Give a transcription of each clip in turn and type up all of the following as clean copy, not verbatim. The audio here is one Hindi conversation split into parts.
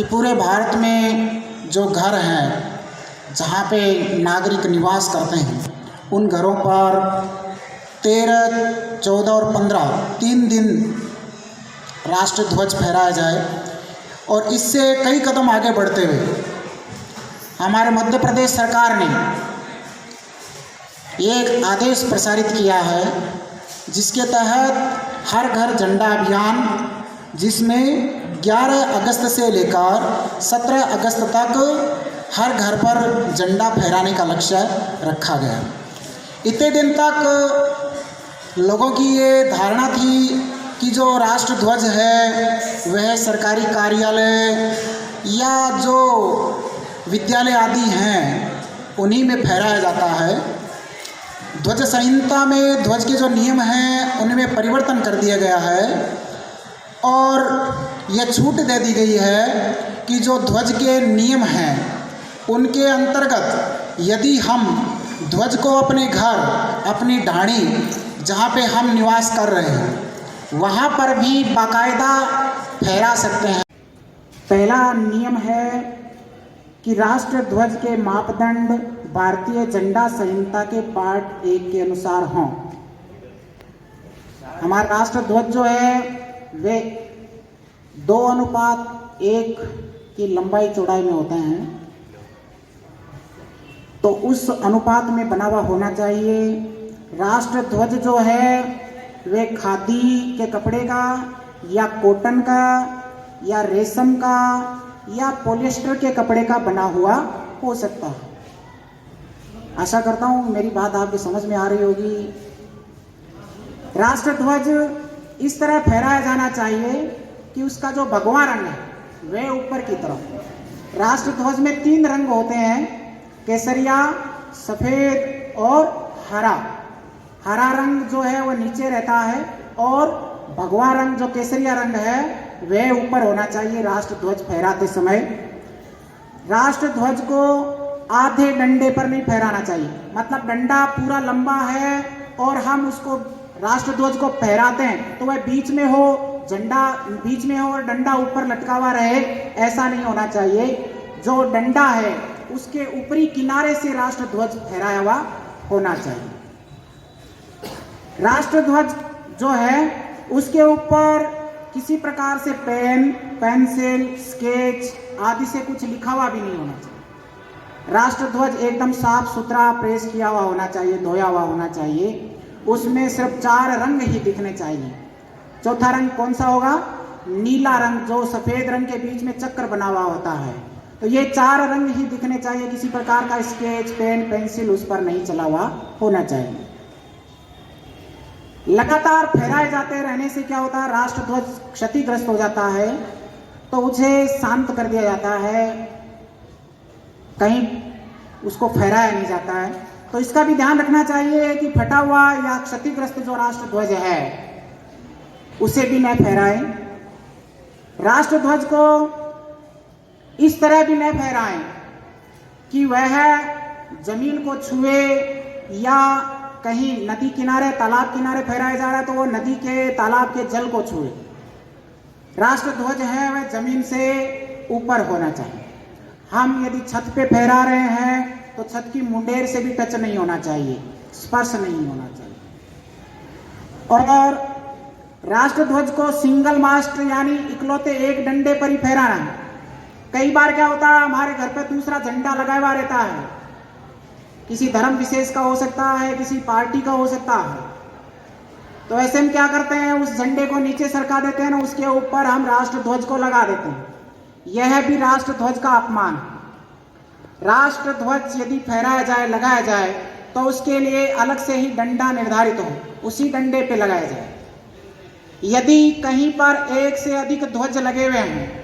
कि पूरे भारत में जो घर हैं जहाँ पे नागरिक निवास करते हैं उन घरों पर 13, 14 और 15 3 दिन राष्ट्र ध्वज फहराया जाए। और इससे कई कदम आगे बढ़ते हुए हमारे मध्य प्रदेश सरकार ने एक आदेश प्रसारित किया है जिसके तहत हर घर झंडा अभियान, जिसमें 11 अगस्त से लेकर 17 अगस्त तक हर घर पर झंडा फहराने का लक्ष्य रखा गया। इतने दिन तक लोगों की ये धारणा थी कि जो राष्ट्र ध्वज है वह सरकारी कार्यालय या जो विद्यालय आदि हैं उन्हीं में फहराया जाता है। ध्वज संहिता में ध्वज के जो नियम हैं उनमें परिवर्तन कर दिया गया है और यह छूट दे दी गई है कि जो ध्वज के नियम हैं उनके अंतर्गत यदि हम ध्वज को अपने घर, अपनी ढाणी जहाँ पे हम निवास कर रहे हैं वहाँ पर भी बाकायदा फहरा सकते हैं। पहला नियम है कि राष्ट्र ध्वज के मापदंड भारतीय झंडा संहिता के पार्ट 1 के अनुसार हों। हमारा राष्ट्र ध्वज जो है वे 2:1 की लंबाई चौड़ाई में होते हैं, तो उस अनुपात में बना हुआ होना चाहिए। राष्ट्र ध्वज जो है वे खादी के कपड़े का या कॉटन का या रेशम का या पॉलिएस्टर के कपड़े का बना हुआ हो सकता है। आशा करता हूँ मेरी बात आपकी समझ में आ रही होगी। राष्ट्र ध्वज इस तरह फहराया जाना चाहिए कि उसका जो भगवा रंग है वह ऊपर की तरफ। राष्ट्र ध्वज में 3 रंग होते हैं, केसरिया, सफ़ेद और हरा। हरा रंग जो है वो नीचे रहता है और भगवा रंग जो केसरिया रंग है वह ऊपर होना चाहिए राष्ट्र ध्वज फहराते समय। राष्ट्र ध्वज को आधे डंडे पर नहीं फहराना चाहिए, मतलब डंडा पूरा लंबा है और हम उसको राष्ट्र ध्वज को फहराते हैं तो वह बीच में हो, झंडा बीच में हो और डंडा ऊपर लटका हुआ रहे, ऐसा नहीं होना चाहिए। जो डंडा है उसके ऊपरी किनारे से राष्ट्र ध्वज फहराया हुआ होना चाहिए। राष्ट्र ध्वज जो है उसके ऊपर किसी प्रकार से पेन, पेंसिल, स्केच आदि से कुछ लिखा हुआ भी नहीं होना चाहिए। राष्ट्र ध्वज एकदम साफ सुथरा प्रेस किया हुआ होना चाहिए, धोया हुआ होना चाहिए। उसमें सिर्फ 4 रंग ही दिखने चाहिए। चौथा रंग कौन सा होगा? नीला रंग, जो सफ़ेद रंग के बीच में चक्र बना हुआ होता है। तो ये 4 रंग ही दिखने चाहिए, किसी प्रकार का स्केच, पेन, पेंसिल उस पर नहीं चला हुआ होना चाहिए। लगातार फहराए जाते रहने से क्या होता है, राष्ट्र ध्वज क्षतिग्रस्त हो जाता है, तो उसे शांत कर दिया जाता है, कहीं उसको फहराया नहीं जाता है। तो इसका भी ध्यान रखना चाहिए कि फटा हुआ या क्षतिग्रस्त जो राष्ट्र ध्वज है उसे भी न फहराएं। राष्ट्र ध्वज को इस तरह भी न फहराएं कि वह जमीन को छुए, या कहीं नदी किनारे, तालाब किनारे फहराया जा रहा है तो वो नदी के, तालाब के जल को छुए। राष्ट्र ध्वज है वह जमीन से ऊपर होना चाहिए। हम यदि छत पे फहरा रहे हैं तो छत की मुंडेर से भी टच नहीं होना चाहिए, स्पर्श नहीं होना चाहिए। और राष्ट्र ध्वज को सिंगल मास्ट यानी इकलौते एक डंडे पर ही फहराना है। कई बार क्या होता है, हमारे घर पर दूसरा झंडा लगा हुआ रहता है, किसी धर्म विशेष का हो सकता है, किसी पार्टी का हो सकता है, तो ऐसे में क्या करते हैं, उस झंडे को नीचे सरका देते हैं ना, उसके ऊपर हम राष्ट्र ध्वज को लगा देते हैं। यह भी राष्ट्र ध्वज का अपमान है। राष्ट्र ध्वज यदि फहराया जाए, लगाया जाए, तो उसके लिए अलग से ही डंडा निर्धारित हो, उसी डंडे पे लगाया जाए। यदि कहीं पर एक से अधिक ध्वज लगे हुए हैं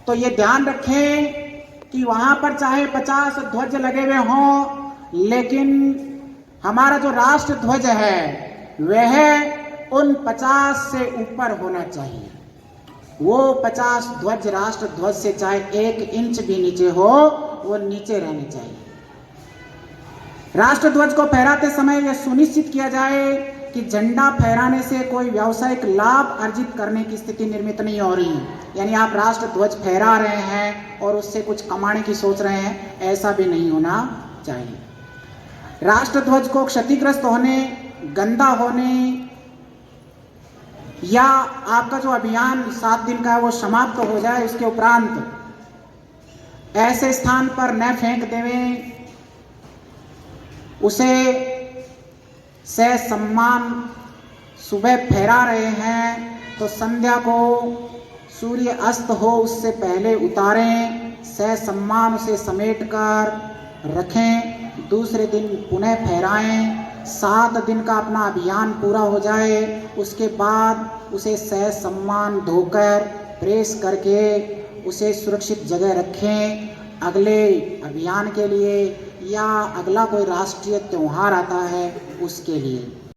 तो ये ध्यान रखें कि वहां पर चाहे 50 ध्वज लगे हुए हों, लेकिन हमारा जो राष्ट्र ध्वज है वह उन 50 से ऊपर होना चाहिए। वो 50 ध्वज राष्ट्र ध्वज से चाहे 1 इंच भी नीचे हो, वो नीचे रहने चाहिए। राष्ट्र ध्वज को फहराते समय यह सुनिश्चित किया जाए कि झंडा फहराने से कोई व्यावसायिक लाभ अर्जित करने की स्थिति निर्मित नहीं हो रही। यानी आप राष्ट्र ध्वज फहरा रहे हैं और उससे कुछ कमाने की सोच रहे हैं, ऐसा भी नहीं होना चाहिए। राष्ट्र ध्वज को क्षतिग्रस्त होने, गंदा होने या आपका जो अभियान 7 दिन का है वो समाप्त हो जाए, उसके उपरांत ऐसे स्थान पर न फेंक देवें, उसे सम्मान सुबह फहरा रहे हैं तो संध्या को सूर्य अस्त हो उससे पहले उतारें, सम्मान उसे समेटकर रखें, दूसरे दिन पुनः फहराएं। 7 दिन का अपना अभियान पूरा हो जाए, उसके बाद उसे सम्मान धोकर प्रेस करके उसे सुरक्षित जगह रखें। अगले अभियान के लिए या अगला कोई राष्ट्रीय त्यौहार आता है उसके लिए।